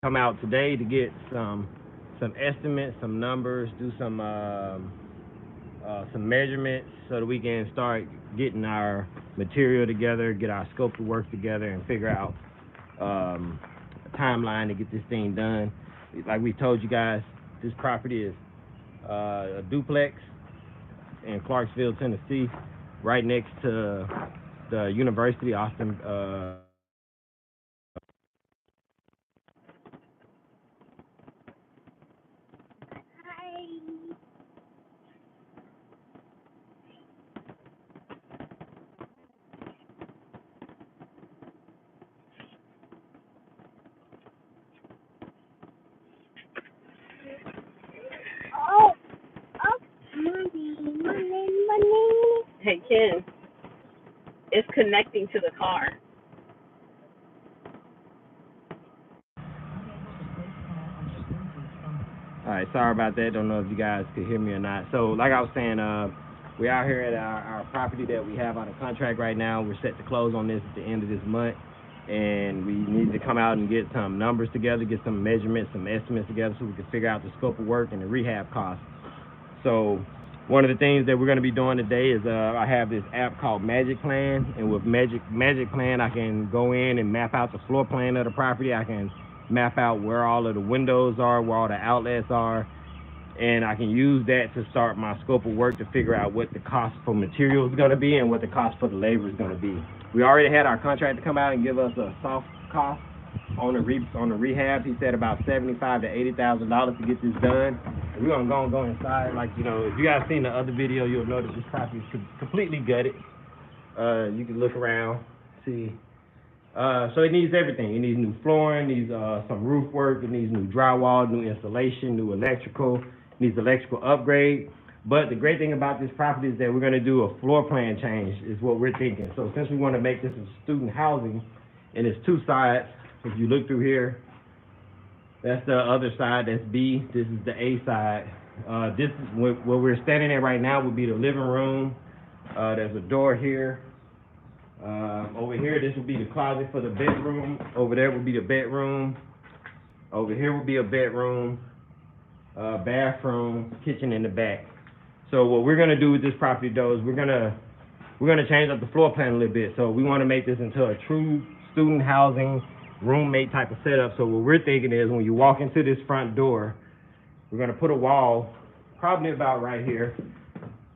come out today to get some estimates, some numbers, do some measurements so that we can start getting our material together, get our scope of work together, and figure out a timeline to get this thing done. Like we told you guys, this property is a duplex in Clarksville, Tennessee, right next to the University Austin. Oh, oh, money. Hey, Ken, it's connecting to the car. All right, sorry about that. Don't know if you guys could hear me or not. So, like I was saying, we're out here at our property that we have on a contract right now. We're set to close on this at the end of this month, and we need to come out and get some numbers together, get some measurements, some estimates together, so we can figure out the scope of work and the rehab costs. So, one of the things that we're going to be doing today is I have this app called Magic Plan, and with Magic Plan, I can go in and map out the floor plan of the property. I can map out where all of the windows are, where all the outlets are, and I can use that to start my scope of work to figure out what the cost for materials is going to be and what the cost for the labor is going to be. We already had our contractor come out and give us a soft cost on the rehab. He said about $75,000 to $80,000 to get this done. And we're gonna go inside. Like, if you guys seen the other video, you'll know that this property is completely gutted. You can look around, see. So it needs everything. It needs new flooring, needs some roof work, it needs new drywall, new insulation, new electrical, needs electrical upgrade. But the great thing about this property is that we're gonna do a floor plan change, is what we're thinking. So since we want to make this a student housing, and it's two sides, if you look through here, that's the other side, that's B, this is the A side. This is where we're standing at right now would be the living room. There's a door here. Over here, this would be the closet for the bedroom. Over there would be the bedroom. Over here would be a bedroom, bathroom, kitchen in the back. So what we're gonna do with this property though is we're gonna change up the floor plan a little bit. So we want to make this into a true student housing roommate type of setup. So what we're thinking is when you walk into this front door, we're gonna put a wall probably about right here.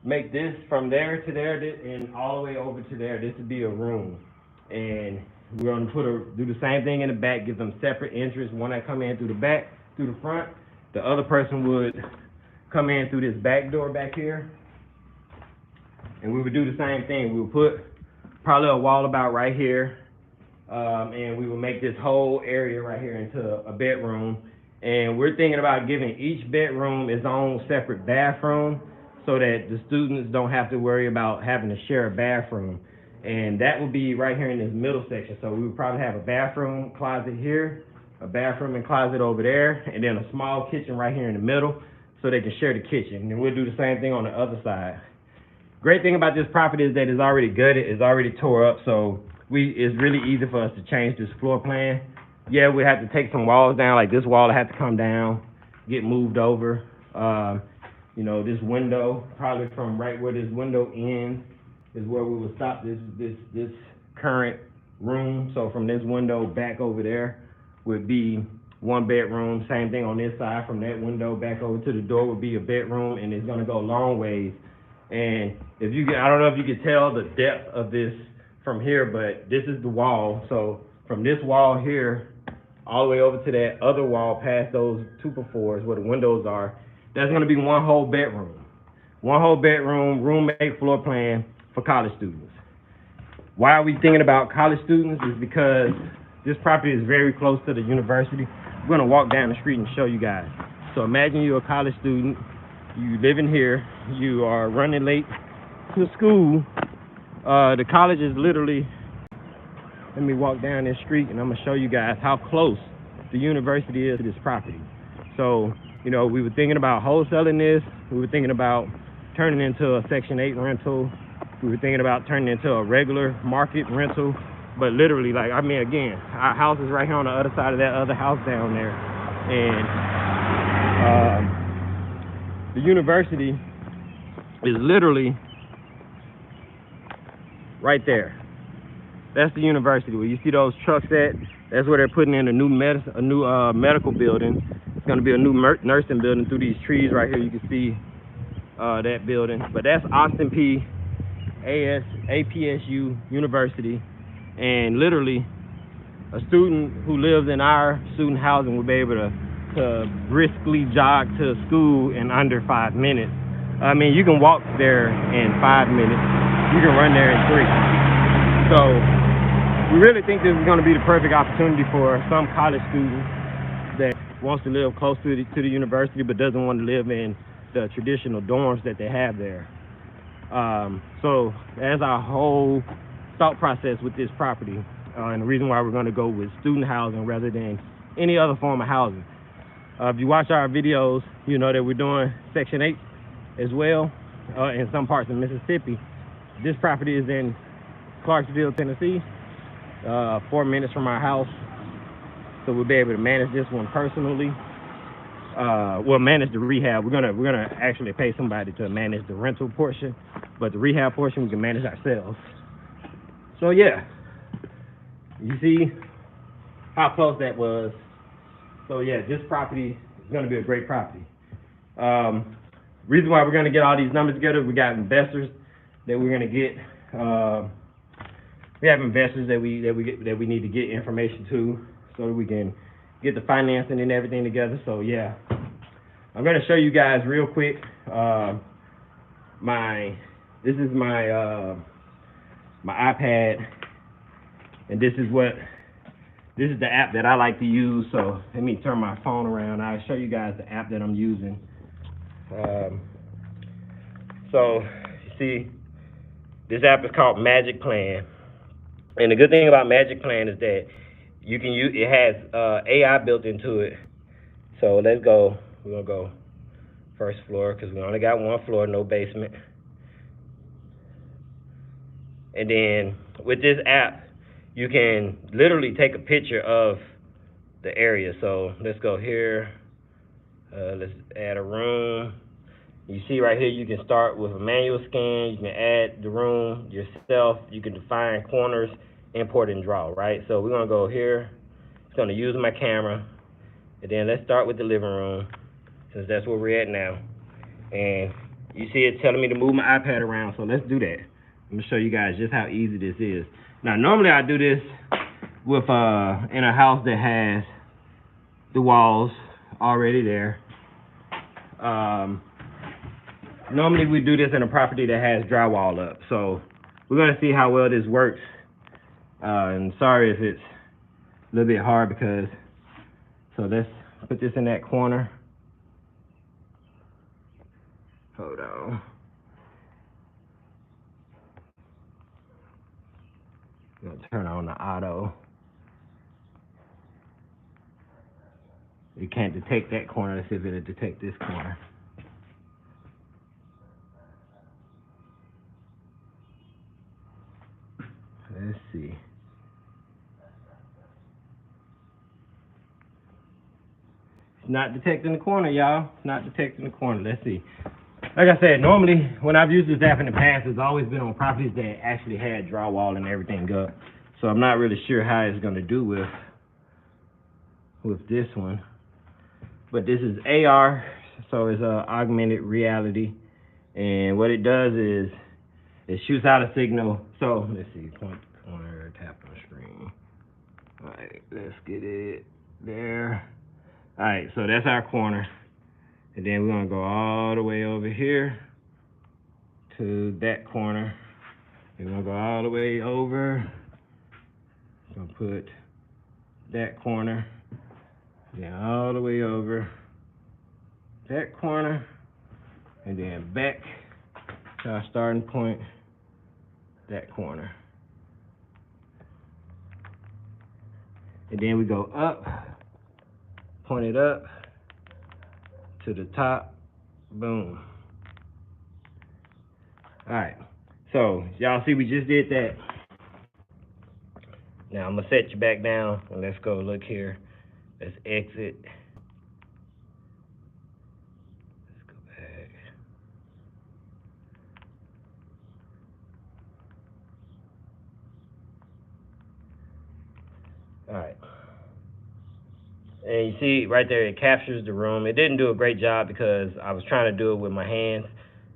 Make this from there to there and all the way over to there. This would be a room, and we're gonna do the same thing in the back. Give them separate entries. One that come in through the back, through the front. The other person would come in through this back door back here, and we would do the same thing. We would put probably a wall about right here, and we would make this whole area right here into a bedroom. And we're thinking about giving each bedroom its own separate bathroom, so that the students don't have to worry about having to share a bathroom. And that would be right here in this middle section. So we would probably have a bathroom closet here, a bathroom and closet over there, and then a small kitchen right here in the middle, so they can share the kitchen. And we'll do the same thing on the other side. Great thing about this property is that it's already gutted, it's already tore up, so it's really easy for us to change this floor plan. Yeah, we have to take some walls down, like this wall had to come down, get moved over. This window, probably from right where this window ends, is where we will stop this current room. So from this window back over there would be one bedroom. Same thing on this side, from that window back over to the door would be a bedroom, and it's gonna go long ways. And I don't know if you can tell the depth of this from here, but this is the wall. So from this wall here, all the way over to that other wall, past those 2x4s where the windows are, that's gonna be one whole bedroom. One whole bedroom, roommate floor plan for college students. Why are we thinking about college students? Is because this property is very close to the university. We're gonna walk down the street and show you guys. So imagine you're a college student, you living here, you are running late to school. The college is literally, let me walk down this street and I'm gonna show you guys how close the university is to this property. So, we were thinking about wholesaling this. We were thinking about turning into a Section 8 rental. We were thinking about turning into a regular market rental. But literally, like, I mean, again, our house is right here on the other side of that other house down there. And the university is literally right there. That's the university. Where you see those trucks at, that's where they're putting in a new medical building. It's going to be a new nursing building through these trees right here. You can see that building. But that's Austin P. APSU University. And literally, a student who lives in our student housing will be able to briskly jog to school in under 5 minutes. I mean, you can walk there in 5 minutes. You can run there in 3. So we really think this is going to be the perfect opportunity for some college student that wants to live close to the university but doesn't want to live in the traditional dorms that they have there. So that's our whole thought process with this property, and the reason why we're going to go with student housing rather than any other form of housing. If you watch our videos, you know that we're doing Section 8 as well in some parts of Mississippi. This property is in Clarksville, Tennessee, 4 minutes from our house, so we'll be able to manage this one personally. We'll manage the rehab. We're gonna actually pay somebody to manage the rental portion, but the rehab portion we can manage ourselves. So yeah, you see how close that was. So yeah, this property is gonna be a great property. Reason why we're gonna get all these numbers together, we got investors that we're gonna get. We have investors that we need to get information to so that we can get the financing and everything together. So yeah, I'm gonna show you guys real quick. This is my iPad, and this is the app that I like to use. So let me turn my phone around. I'll show you guys the app that I'm using. So you see, this app is called Magic Plan, and the good thing about Magic Plan is that you can use it has AI built into it. So let's go. We're gonna go first floor because we only got one floor, no basement. And then with this app, you can literally take a picture of the area. So let's go here. Let's add a room. You see right here, you can start with a manual scan. You can add the room yourself. You can define corners, import and draw, right? So we're gonna go here. It's gonna use my camera. And then let's start with the living room, since that's where we're at now. And you see it telling me to move my iPad around, so let's do that. I'm gonna show you guys just how easy this is. Now, normally I do this with in a house that has the walls already there. Normally we do this in a property that has drywall up. So we're gonna see how well this works. And sorry if it's a little bit hard because, so let's put this in that corner. Hold on. I'm gonna turn on the auto. It can't detect that corner. Let's see if it'll detect this corner. Let's see. It's not detecting the corner, y'all. It's not detecting the corner. Let's see. Like I said, normally when I've used this app in the past, it's always been on properties that actually had drywall and everything up. So I'm not really sure how it's gonna do with this one. But this is AR, so it's augmented reality. And what it does is it shoots out a signal. So let's see, point the corner, tap on the screen. All right, let's get it there. All right, so that's our corner. And then we're gonna go all the way over here to that corner. And we're gonna go all the way over. Gonna put that corner. Then all the way over that corner. And then back to our starting point, that corner. And then we go up, point it up to the top, boom. All right, so y'all see we just did that. Now I'm gonna set you back down and let's go look here. Let's exit. Let's go back. All right. And you see right there, it captures the room. It didn't do a great job because I was trying to do it with my hands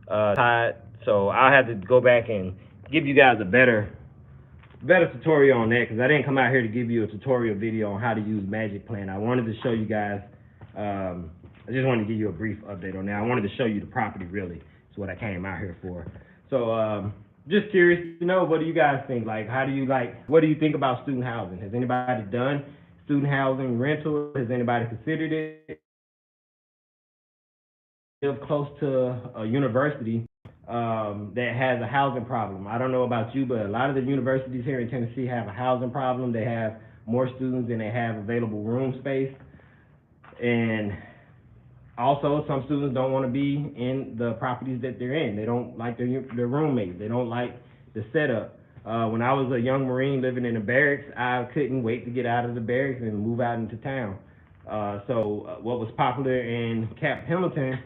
tied. So I'll have to go back and give you guys a better tutorial on that, because I didn't come out here to give you a tutorial video on how to use Magic Plan. I wanted to show you guys, I just wanted to give you a brief update on that. I wanted to show you the property, really. It's what I came out here for. So just curious to know, what do you guys think? Like, what do you think about student housing? Has anybody done student housing rental? Has anybody considered it? Live close to a university that has a housing problem. I don't know about you, but a lot of the universities here in Tennessee have a housing problem. They have more students than they have available room space. And also, some students don't want to be in the properties that they're in. They don't like their roommates. They don't like the setup. When I was a young Marine living in the barracks, I couldn't wait to get out of the barracks and move out into town. So what was popular in Camp Pendleton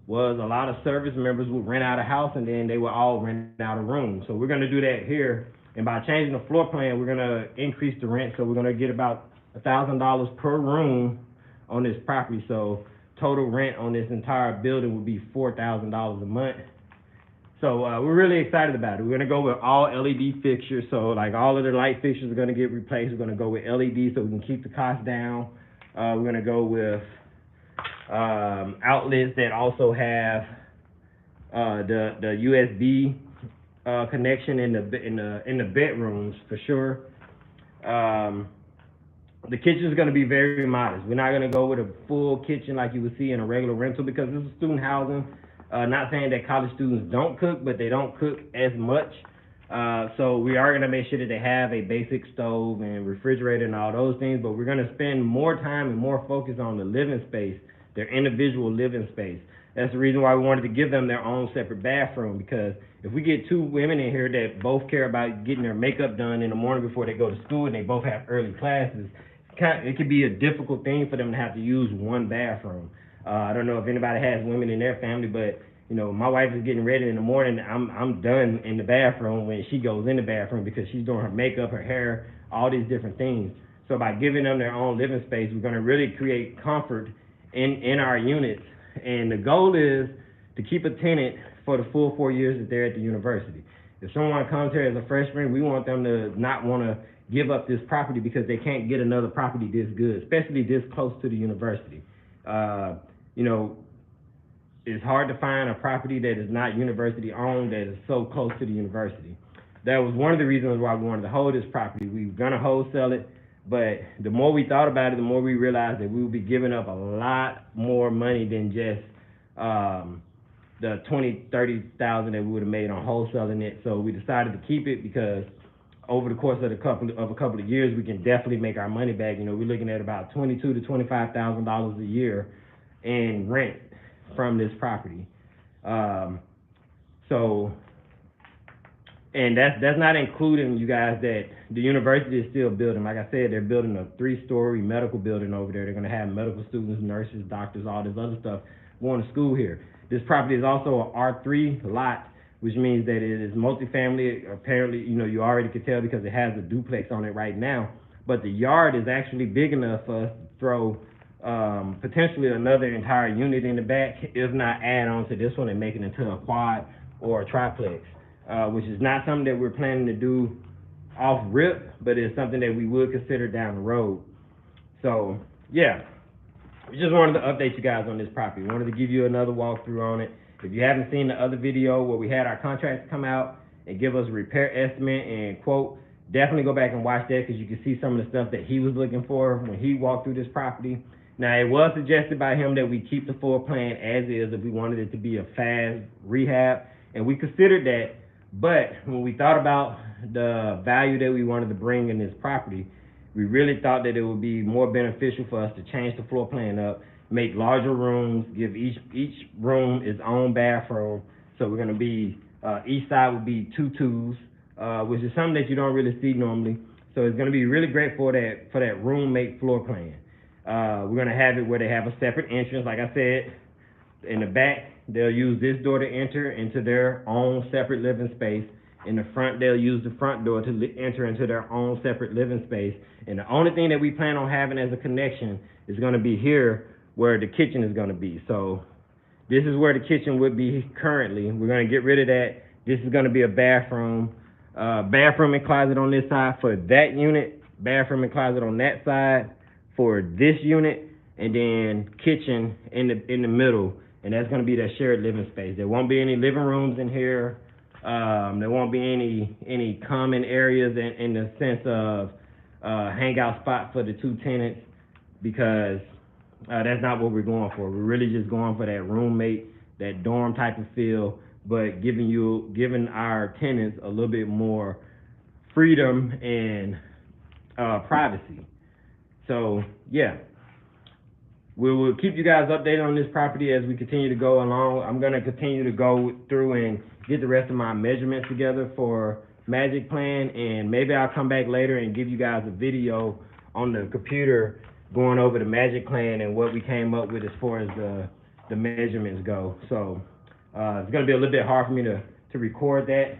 was a lot of service members would rent out a house, and then they would all rent out a room. So we're gonna do that here, and by changing the floor plan, we're gonna increase the rent, so we're gonna get about $1,000 per room on this property. So total rent on this entire building would be $4,000 a month. So we're really excited about it. We're gonna go with all LED fixtures, so like all of the light fixtures are gonna get replaced. We're gonna go with LED so we can keep the cost down. We're gonna go with outlets that also have the USB connection in the bedrooms for sure. The kitchen is going to be very modest. We're not going to go with a full kitchen like you would see in a regular rental, because this is student housing. Not saying that college students don't cook, but they don't cook as much. So we are going to make sure that they have a basic stove and refrigerator and all those things, but we're going to spend more time and more focus on the living space, their individual living space. That's the reason why we wanted to give them their own separate bathroom, because if we get two women in here that both care about getting their makeup done in the morning before they go to school, and they both have early classes, it could be a difficult thing for them to have to use one bathroom. I don't know if anybody has women in their family, but you know, my wife is getting ready in the morning. I'm done in the bathroom when she goes in the bathroom, because she's doing her makeup, her hair, all these different things. So by giving them their own living space, we're going to really create comfort in our units. And the goal is to keep a tenant for the full 4 years that they're at the university. If someone comes here as a freshman, we want them to not want to give up this property because they can't get another property this good, especially this close to the university. You know, it's hard to find a property that is not university owned that is so close to the university. That was one of the reasons why we wanted to hold this property. We were gonna wholesale it, but the more we thought about it, the more we realized that we would be giving up a lot more money than just the $20,000-$30,000 that we would have made on wholesaling it. So we decided to keep it, because over the course of a couple of years, we can definitely make our money back. You know, we're looking at about $22,000 to $25,000 a year in rent from this property. And that's not including, you guys, that the university is still building. Like I said, they're building a 3-story medical building over there. They're going to have medical students, nurses, doctors, all this other stuff going to school here. This property is also an R3 lot, which means that it is multifamily. Apparently, you know, you already could tell because it has a duplex on it right now. But the yard is actually big enough for us to throw potentially another entire unit in the back, if not add on to this one and make it into a quad or a triplex, which is not something that we're planning to do off rip, but it's something that we would consider down the road. So yeah, we just wanted to update you guys on this property. We wanted to give you another walkthrough on it. If you haven't seen the other video where we had our contractor come out and give us a repair estimate and quote, definitely go back and watch that, because you can see some of the stuff that he was looking for when he walked through this property. Now, it was suggested by him that we keep the floor plan as is if we wanted it to be a fast rehab, and we considered that. But when we thought about the value that we wanted to bring in this property, we really thought that it would be more beneficial for us to change the floor plan up, make larger rooms, give each room its own bathroom. So we're going to be, each side would be 2 twos, which is something that you don't really see normally. So it's gonna be really great for that roommate floor plan. We're gonna have it where they have a separate entrance, like I said. In the back, they'll use this door to enter into their own separate living space. In the front, they'll use the front door to enter into their own separate living space. And the only thing that we plan on having as a connection is gonna be here where the kitchen is gonna be. So this is where the kitchen would be currently. We're gonna get rid of that. This is gonna be a bathroom. Bathroom and closet on this side for that unit, bathroom and closet on that side for this unit, and then kitchen in the middle, and that's going to be that shared living space. There won't be any living rooms in here. There won't be any common areas in the sense of hangout spot for the two tenants, because that's not what we're going for. We're really just going for that roommate, that dorm type of feel, but giving our tenants a little bit more freedom and privacy. So yeah, we will keep you guys updated on this property as we continue to go along. I'm gonna continue to go through and get the rest of my measurements together for Magic Plan, and maybe I'll come back later and give you guys a video on the computer going over the Magic Plan and what we came up with as far as the measurements go. So it's gonna be a little bit hard for me to record that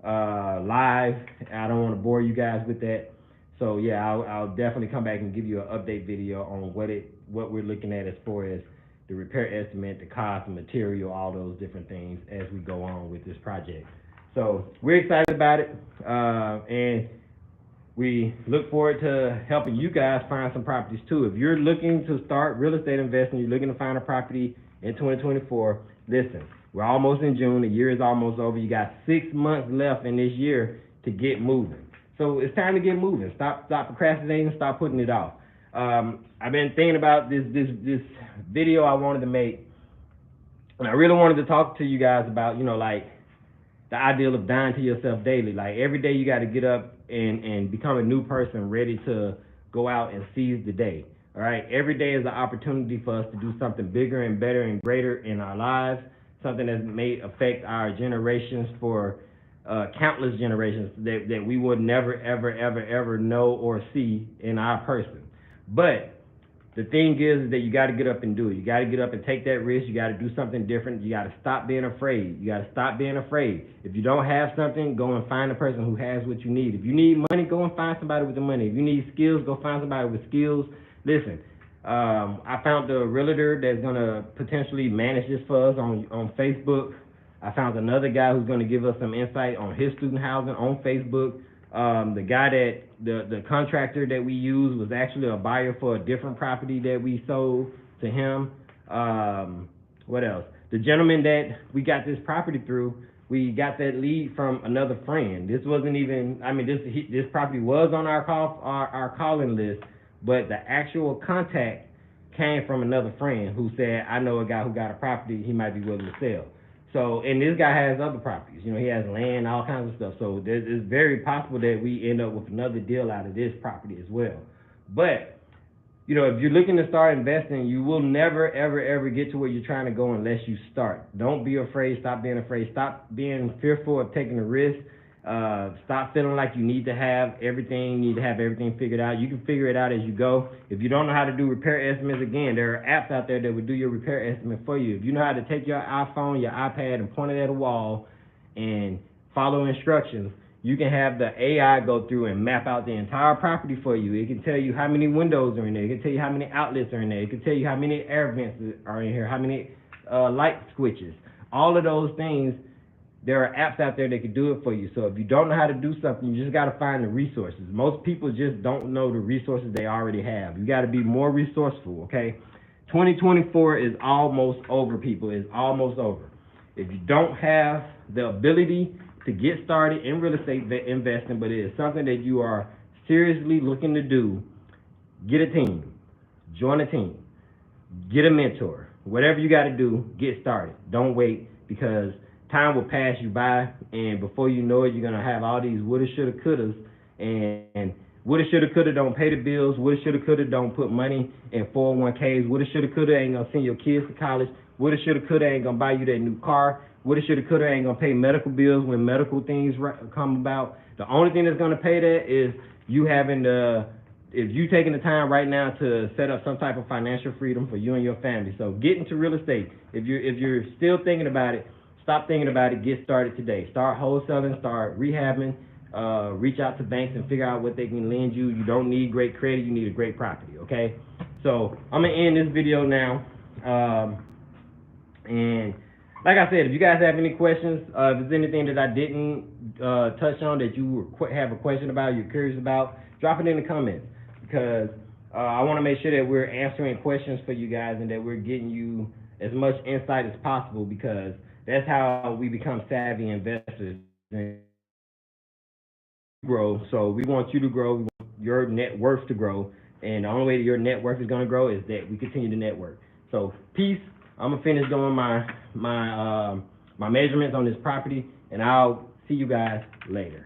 live. I don't want to bore you guys with that. So yeah, I'll definitely come back and give you an update video on what we're looking at as far as the repair estimate, the cost, the material, all those different things as we go on with this project. So we're excited about it, and we look forward to helping you guys find some properties too. If you're looking to start real estate investing, you're looking to find a property in 2024, listen, we're almost in June, the year is almost over. You got 6 months left in this year to get moving. So it's time to get moving. Stop procrastinating, stop putting it off. I've been thinking about this video I wanted to make, and I really wanted to talk to you guys about, like the ideal of dying to yourself daily. Like every day you got to get up and become a new person ready to go out and seize the day. All right, every day is an opportunity for us to do something bigger and better and greater in our lives, something that may affect our generations for countless generations that we would never, ever know or see in our person. But the thing is that you got to get up and do it. You got to get up and take that risk. You got to do something different. You got to stop being afraid. You got to stop being afraid. If you don't have something, go and find a person who has what you need. If you need money, go and find somebody with the money. If you need skills, go find somebody with skills. Listen, I found a realtor that's going to potentially manage this for us on Facebook. I found another guy who's going to give us some insight on his student housing on Facebook. The guy the contractor that we used was actually a buyer for a different property that we sold to him. What else? The gentleman that we got this property through, we got that lead from another friend. This wasn't even, this property was on our calling list, but the actual contact came from another friend who said, I know a guy who got a property he might be willing to sell. So, and this guy has other properties, he has land, all kinds of stuff. So it's very possible that we end up with another deal out of this property as well. But, if you're looking to start investing, you will never, ever get to where you're trying to go unless you start. Don't be afraid. Stop being afraid. Stop being fearful of taking a risk. Stop feeling like you need to have everything figured out. You can figure it out as you go. If you don't know how to do repair estimates, again, there are apps out there that will do your repair estimate for you. If you know how to take your iPhone, your iPad, and point it at a wall and follow instructions, you can have the AI go through and map out the entire property for you. It can tell you how many windows are in there. It can tell you how many outlets are in there. It can tell you how many air vents are in here, how many light switches. All of those things, there are apps out there that can do it for you. So if you don't know how to do something, you just got to find the resources. Most people just don't know the resources they already have. You got to be more resourceful, okay? 2024 is almost over, people. It's almost over. If you don't have the ability to get started in real estate investing, but it is something that you are seriously looking to do, get a team. Join a team. Get a mentor. Whatever you got to do, get started. Don't wait, because time will pass you by, and before you know it, you're going to have all these woulda, shoulda, couldas, and woulda, shoulda, coulda don't pay the bills, woulda, shoulda, coulda don't put money in 401ks, woulda, shoulda, coulda ain't going to send your kids to college, woulda, shoulda, coulda ain't going to buy you that new car, woulda, shoulda, coulda ain't going to pay medical bills when medical things come about. The only thing that's going to pay that is you having the, if you taking the time right now to set up some type of financial freedom for you and your family. So get into real estate. If you're still thinking about it, stop thinking about it. Get started today. Start wholesaling. Start rehabbing. Reach out to banks and figure out what they can lend you. You don't need great credit. You need a great property. Okay. So I'm gonna end this video now. And like I said, if you guys have any questions, if there's anything that I didn't touch on that you have a question about, you're curious about, drop it in the comments, because I want to make sure that we're answering questions for you guys and that we're getting you as much insight as possible, because that's how we become savvy investors and grow. So we want you to grow, we want your net worth to grow, and the only way that your net worth is going to grow is that we continue to network. So peace. I'm gonna finish doing my measurements on this property, and I'll see you guys later.